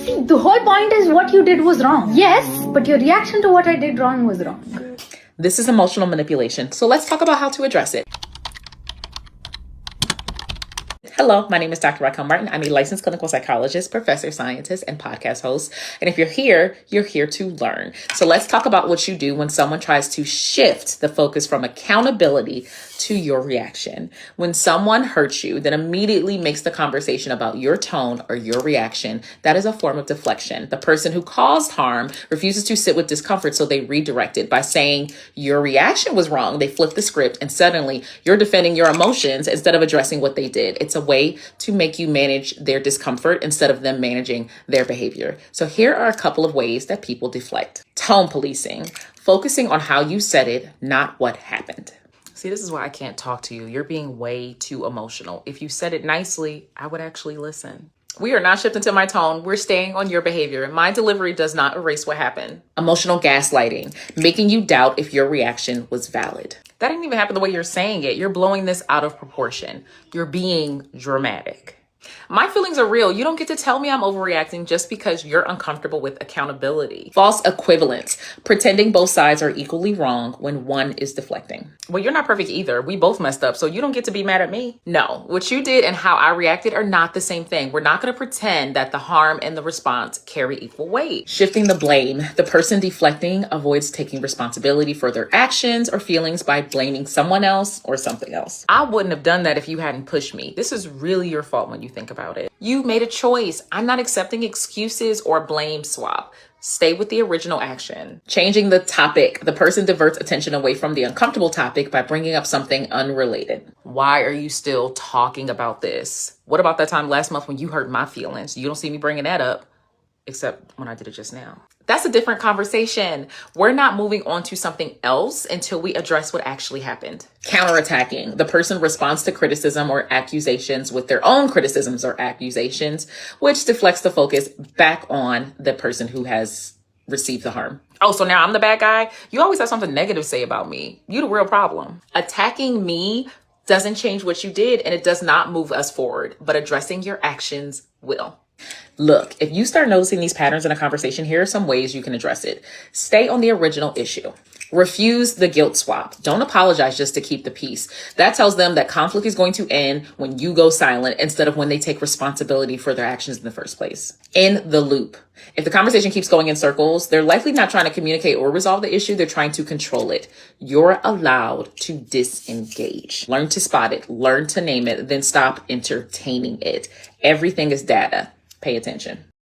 See, the whole point is what you did was wrong. Yes, but your reaction to what I did wrong was wrong. This is emotional manipulation. So let's talk about how to address it. Hello, my name is Dr. Raquel Martin. I'm a licensed clinical psychologist, professor, scientist, and podcast host. And if you're here to learn. So let's talk about what you do when someone tries to shift the focus from accountability to your reaction. When someone hurts you, then immediately makes the conversation about your tone or your reaction. That is a form of deflection. The person who caused harm refuses to sit with discomfort, so they redirect it by saying your reaction was wrong. They flip the script and suddenly you're defending your emotions instead of addressing what they did. It's a way to make you manage their discomfort instead of them managing their behavior. So here are a couple of ways that people deflect. Tone policing, focusing on how you said it, not what happened. See, this is why I can't talk to you. You're being way too emotional. If you said it nicely, I would actually listen. We are not shifting to my tone. We're staying on your behavior. My delivery does not erase what happened. Emotional gaslighting, making you doubt if your reaction was valid. That didn't even happen the way you're saying it. You're blowing this out of proportion. You're being dramatic. My feelings are real. You don't get to tell me I'm overreacting just because you're uncomfortable with accountability. False equivalence, pretending both sides are equally wrong when one is deflecting. Well, you're not perfect either. We both messed up, so you don't get to be mad at me. No, what you did and how I reacted are not the same thing. We're not going to pretend that the harm and the response carry equal weight. Shifting the blame. The person deflecting avoids taking responsibility for their actions or feelings by blaming someone else or something else. I wouldn't have done that if you hadn't pushed me. This is really your fault when you think about it. You made a choice. I'm not accepting excuses or blame swap. Stay with the original action. Changing the topic. The person diverts attention away from the uncomfortable topic by bringing up something unrelated. Why are you still talking about this? What about that time last month when you hurt my feelings? You don't see me bringing that up, except when I did it just now. That's a different conversation. We're not moving on to something else until we address what actually happened. Counterattacking. The person responds to criticism or accusations with their own criticisms or accusations, which deflects the focus back on the person who has received the harm. Oh, so now I'm the bad guy? You always have something negative to say about me. You the real problem. Attacking me doesn't change what you did, and it does not move us forward, but addressing your actions will. Look, if you start noticing these patterns in a conversation, here are some ways you can address it. Stay on the original issue. Refuse the guilt swap. Don't apologize just to keep the peace. That tells them that conflict is going to end when you go silent instead of when they take responsibility for their actions in the first place. In the loop. If the conversation keeps going in circles, they're likely not trying to communicate or resolve the issue. They're trying to control it. You're allowed to disengage. Learn to spot it. Learn to name it. Then stop entertaining it. Everything is data. Pay attention.